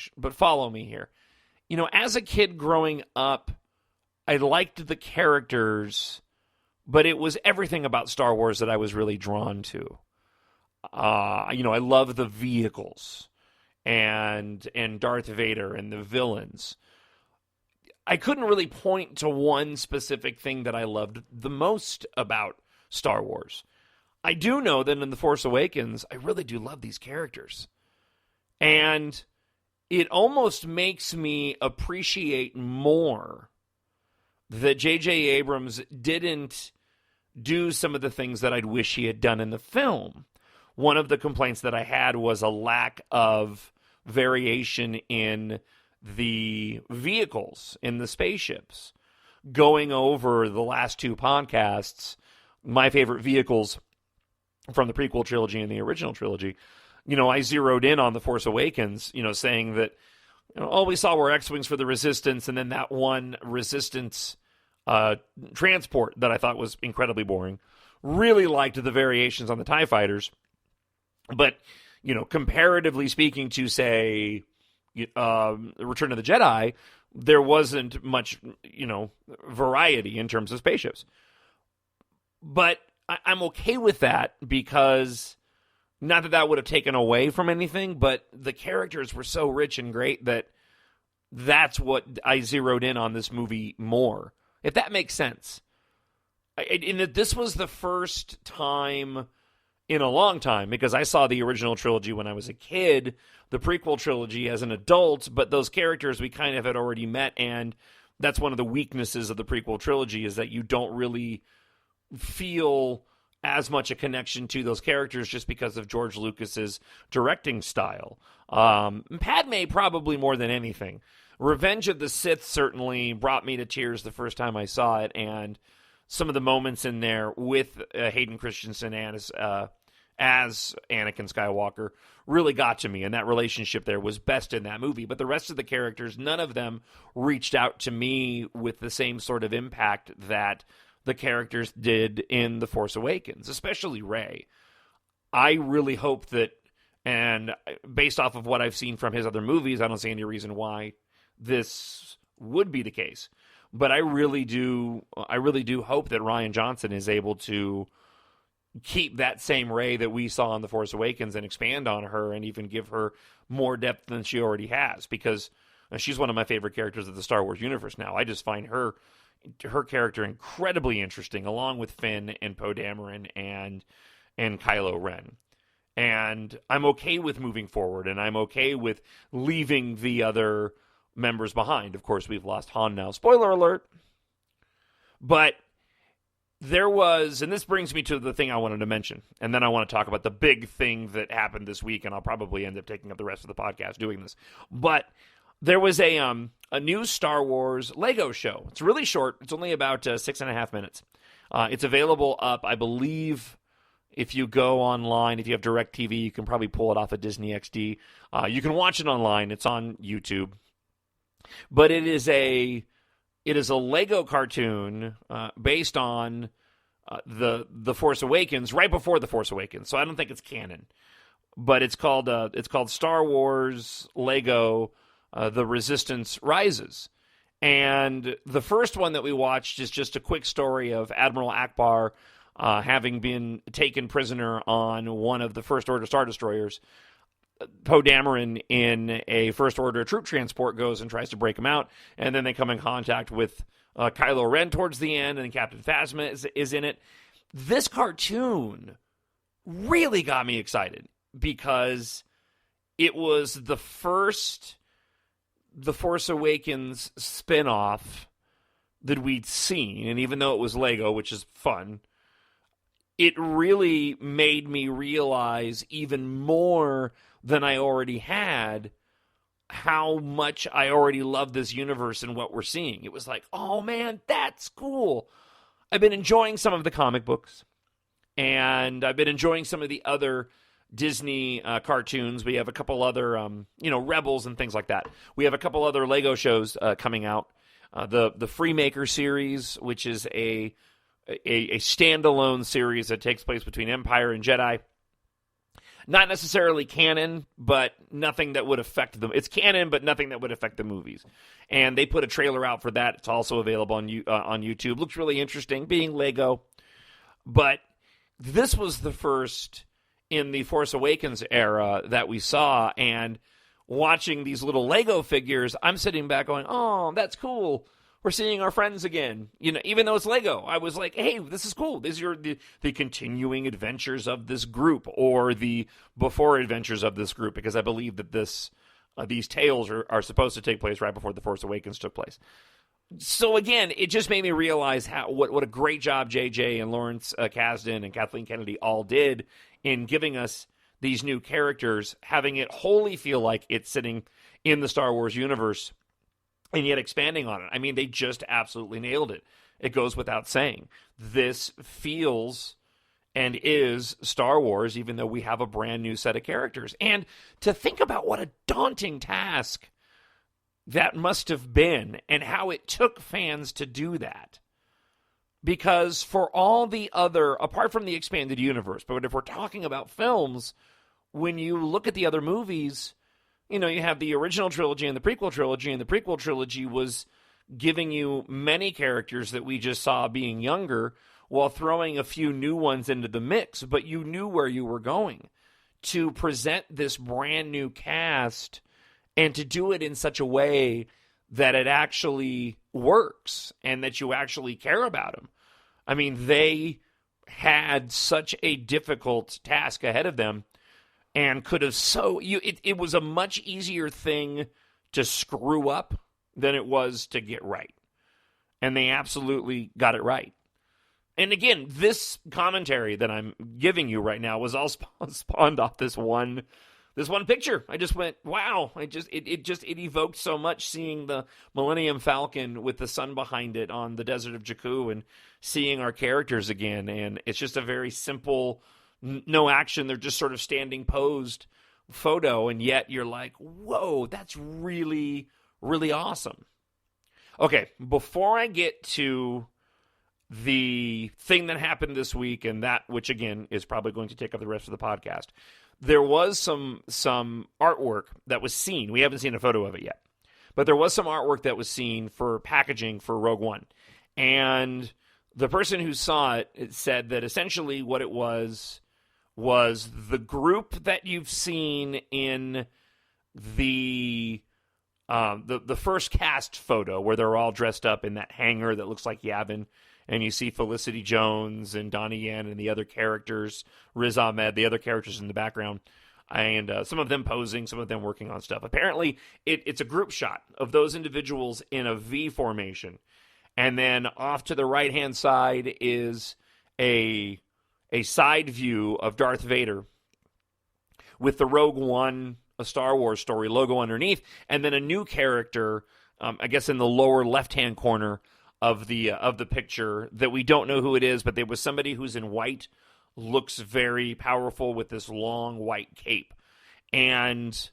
much, but follow me here. As a kid growing up, I liked the characters, but it was everything about Star Wars that I was really drawn to. I love the vehicles and Darth Vader and the villains. I couldn't really point to one specific thing that I loved the most about Star Wars. I do know that in The Force Awakens, I really do love these characters. And it almost makes me appreciate more that J.J. Abrams didn't do some of the things that I'd wish he had done in the film. One of the complaints that I had was a lack of variation in the vehicles, in the spaceships. Going over the last two podcasts, my favorite vehicles from the prequel trilogy and the original trilogy, I zeroed in on The Force Awakens, saying that all we saw were X-Wings for the Resistance, and then that one Resistance transport that I thought was incredibly boring. Really liked the variations on the TIE fighters. But, comparatively speaking to, say, Return of the Jedi, there wasn't much, variety in terms of spaceships. But I'm okay with that because, not that that would have taken away from anything, but the characters were so rich and great that that's what I zeroed in on this movie more. If that makes sense. This was the first time in a long time, because I saw the original trilogy when I was a kid, the prequel trilogy as an adult, but those characters we kind of had already met, and that's one of the weaknesses of the prequel trilogy, is that you don't really feel as much a connection to those characters just because of George Lucas's directing style. Padme probably more than anything. Revenge of the Sith certainly brought me to tears the first time I saw it, and some of the moments in there with Hayden Christensen as Anakin Skywalker really got to me, and that relationship there was best in that movie. But the rest of the characters, none of them reached out to me with the same sort of impact that the characters did in The Force Awakens, especially Rey. I really hope that, and based off of what I've seen from his other movies, I don't see any reason why this would be the case. But I really do hope that Rian Johnson is able to keep that same Rey that we saw in The Force Awakens and expand on her and even give her more depth than she already has, because she's one of my favorite characters of the Star Wars universe now. I just find her character incredibly interesting, along with Finn and Poe Dameron and Kylo Ren. And I'm okay with moving forward, and I'm okay with leaving the other members behind. Of course, we've lost Han now. Spoiler alert. But there was, and this brings me to the thing I wanted to mention, and then I want to talk about the big thing that happened this week, and I'll probably end up taking up the rest of the podcast doing this. But there was a new Star Wars Lego show. It's really short. It's only about 6.5 minutes. It's available up, I believe, if you go online, if you have DirecTV, you can probably pull it off of Disney XD. You can watch it online. It's on YouTube. But it is a Lego cartoon based on the Force Awakens, right before the Force Awakens. So I don't think it's canon, but it's called Star Wars Lego The Resistance Rises. And the first one that we watched is just a quick story of Admiral Akbar having been taken prisoner on one of the First Order Star Destroyers. Poe Dameron in a First Order troop transport goes and tries to break him out, and then they come in contact with Kylo Ren towards the end, and Captain Phasma is in it. This cartoon really got me excited because it was the first The Force Awakens spinoff that we'd seen, and even though it was Lego, which is fun, it really made me realize even more than I already had how much I already love this universe and what we're seeing. It was like, oh man, that's cool. I've been enjoying some of the comic books, and I've been enjoying some of the other Disney cartoons. We have a couple other, Rebels and things like that. We have a couple other Lego shows coming out. The Freemaker series, which is a standalone series that takes place between Empire and Jedi. not necessarily canon, but nothing that would affect them. It's canon, but nothing that would affect the movies. And they put a trailer out for that. It's also available on YouTube. Looks really interesting, being Lego. But this was the first in the Force Awakens era that we saw, and watching these little Lego figures, I'm sitting back going, oh, that's cool. We're seeing our friends again. You know, even though it's Lego, I was like, hey, this is cool. These are the continuing adventures of this group, or the before adventures of this group, because I believe that these tales are supposed to take place right before The Force Awakens took place. So again, it just made me realize what a great job JJ and Lawrence Kasdan and Kathleen Kennedy all did in giving us these new characters, having it wholly feel like it's sitting in the Star Wars universe, and yet expanding on it. I mean, they just absolutely nailed it. It goes without saying. This feels and is Star Wars, even though we have a brand new set of characters. And to think about what a daunting task that must have been, and how it took fans to do that. Because for all the other, apart from the expanded universe, but if we're talking about films, when you look at the other movies, you know, you have the original trilogy and the prequel trilogy, and the prequel trilogy was giving you many characters that we just saw being younger, while throwing a few new ones into the mix, but you knew where you were going. To present this brand new cast, and to do it in such a way that it actually works, and that you actually care about them. I mean, they had such a difficult task ahead of them, and could have it was a much easier thing to screw up than it was to get right. And they absolutely got it right. And again, this commentary that I'm giving you right now was all spawned off this one picture. I just went, wow. It evoked so much, seeing the Millennium Falcon with the sun behind it on the desert of Jakku, and seeing our characters again. And it's just a very simple, no action. They're just sort of standing posed photo. And yet you're like, whoa, that's really, really awesome. Okay, before I get to the thing that happened this week, and that, which again is probably going to take up the rest of the podcast, there was some artwork that was seen. We haven't seen a photo of it yet, but there was some artwork that was seen for packaging for Rogue One. And the person who saw it said that essentially what it was the group that you've seen in the first cast photo, where they're all dressed up in that hangar that looks like Yavin. And you see Felicity Jones and Donnie Yen and the other characters, Riz Ahmed, the other characters in the background, and some of them posing, some of them working on stuff. Apparently, it's a group shot of those individuals in a V formation. And then off to the right-hand side is a side view of Darth Vader with the Rogue One, a Star Wars story logo underneath, and then a new character, I guess in the lower left-hand corner of the picture, that we don't know who it is, but there was somebody who's in white, looks very powerful with this long white cape. And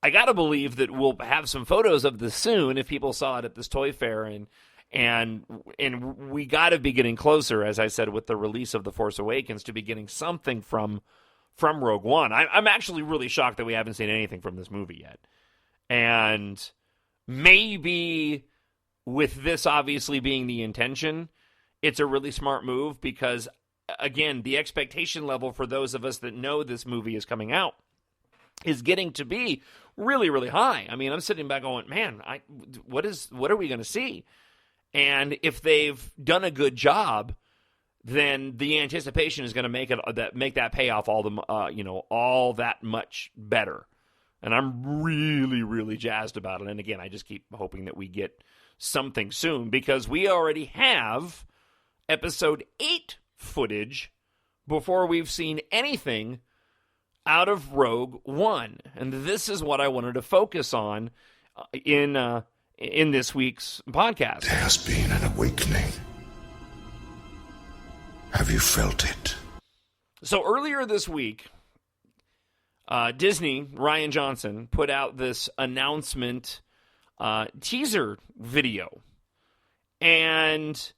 I gotta believe that we'll have some photos of this soon if people saw it at this toy fair, and we gotta be getting closer, as I said, with the release of The Force Awakens, to be getting something from Rogue One. I'm actually really shocked that we haven't seen anything from this movie yet. And maybe, with this obviously being the intention, it's a really smart move, because, again, the expectation level for those of us that know this movie is coming out is getting to be really, really high. I mean, I'm sitting back going, man, what are we going to see? And if they've done a good job, then the anticipation is going to make that payoff all that much better. And I'm really, really jazzed about it. And again, I just keep hoping that we get something soon, because we already have episode 8 footage before we've seen anything out of Rogue One. And this is what I wanted to focus on in this week's podcast. There has been an awakening. Have you felt it? So earlier this week, Disney, Rian Johnson, put out this announcement teaser video. And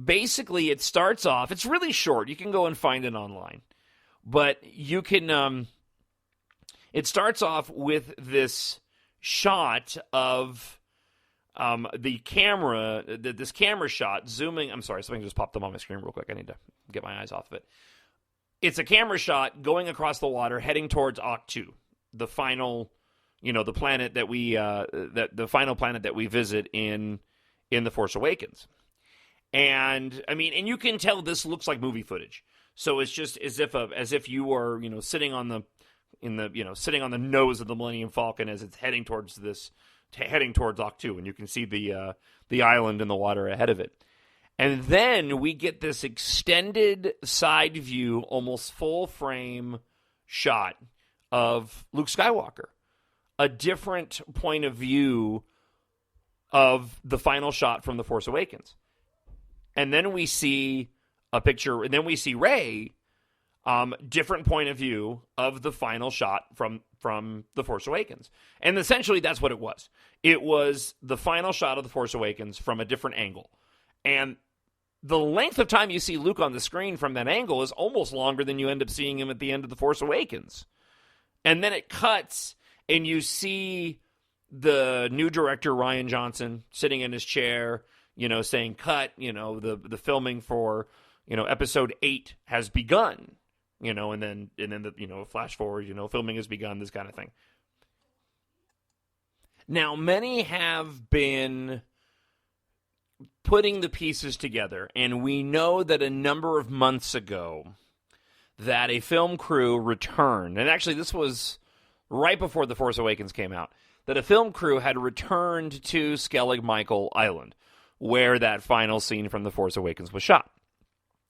basically it starts off, it's really short, you can go and find it online, But you can, it starts off with this shot of the camera, this camera shot zooming. I'm sorry, something just popped up on my screen real quick. I need to get my eyes off of it. It's a camera shot going across the water, heading towards Octu, the final, the planet that we, the final planet that we visit in The Force Awakens. And I mean, and you can tell this looks like movie footage. So it's just as if you were, sitting on the nose of the Millennium Falcon as it's heading towards Octu, and you can see the island and the water ahead of it. And then we get this extended side view, almost full frame shot of Luke Skywalker, a different point of view of the final shot from The Force Awakens. And then we see a picture, and then we see Rey, different point of view of the final shot from The Force Awakens. And essentially that's what it was. It was the final shot of The Force Awakens from a different angle. And the length of time you see Luke on the screen from that angle is almost longer than you end up seeing him at the end of The Force Awakens. And then it cuts, and you see the new director, Rian Johnson, sitting in his chair, saying, cut, the filming for, episode 8 has begun, and then the, flash forward, filming has begun, this kind of thing. Now, many have been putting the pieces together, and we know that a number of months ago that a film crew returned, and actually this was right before The Force Awakens came out, that a film crew had returned to Skellig Michael Island, where that final scene from The Force Awakens was shot.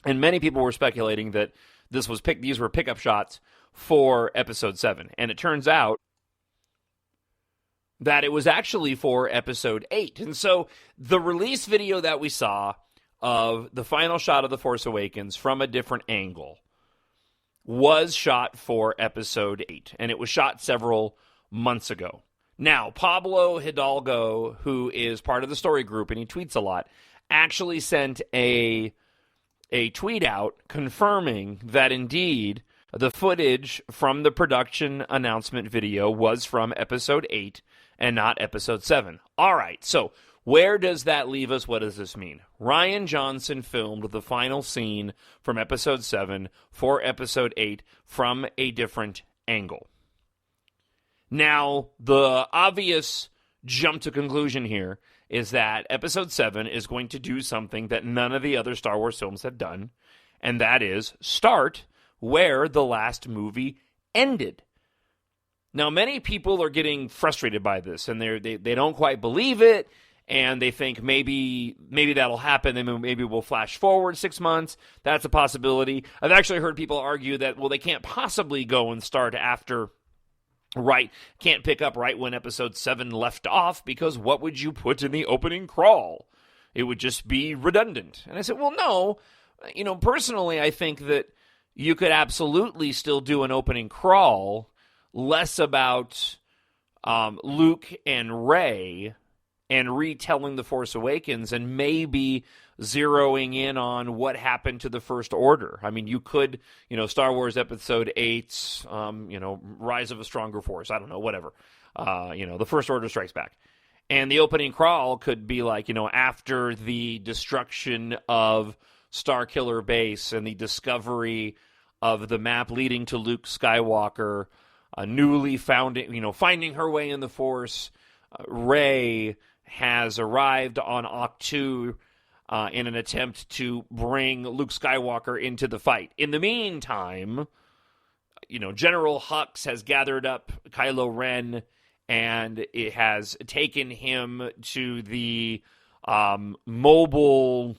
And many people were speculating that these were pickup shots for Episode 7, and it turns out that it was actually for Episode 8. And so the release video that we saw of the final shot of The Force Awakens from a different angle was shot for Episode 8, and it was shot several months ago. Now, Pablo Hidalgo, who is part of the story group, and he tweets a lot, actually sent a tweet out confirming that indeed the footage from the production announcement video was from Episode 8 and not Episode 7. All right, so where does that leave us? What does this mean? Rian Johnson filmed the final scene from Episode 7 for Episode 8 from a different angle. Now, the obvious jump to conclusion here is that Episode 7 is going to do something that none of the other Star Wars films have done, and that is start where the last movie ended. Now, many people are getting frustrated by this, and they don't quite believe it, and they think maybe that'll happen, and maybe we'll flash forward 6 months. That's a possibility. I've actually heard people argue that, well, they can't possibly go and start after, can't pick up right when Episode 7 left off, because what would you put in the opening crawl? It would just be redundant. And I said, well, no. Personally, I think that you could absolutely still do an opening crawl, less about Luke and Rey and retelling The Force Awakens and maybe zeroing in on what happened to the First Order. I mean, you could, Star Wars Episode 8's, Rise of a Stronger Force. I don't know, whatever. The First Order Strikes Back. And the opening crawl could be like, after the destruction of Starkiller Base and the discovery of the map leading to Luke Skywalker, newly finding her way in the Force, Rey has arrived on Octu in an attempt to bring Luke Skywalker into the fight. In the meantime, General Hux has gathered up Kylo Ren, and it has taken him to the mobile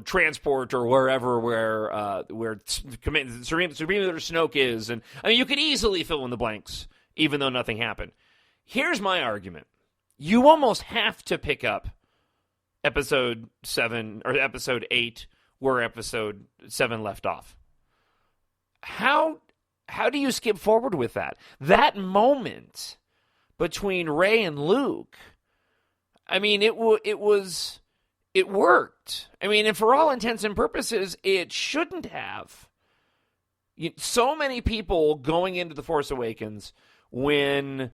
transport or wherever where Supreme Leader Snoke is. And I mean, you could easily fill in the blanks, even though nothing happened. Here's my argument. You almost have to pick up Episode 7 or Episode 8 where Episode 7 left off. How do you skip forward with that? That moment between Rey and Luke, I mean, it worked. I mean, and for all intents and purposes, it shouldn't have. So many people going into The Force Awakens when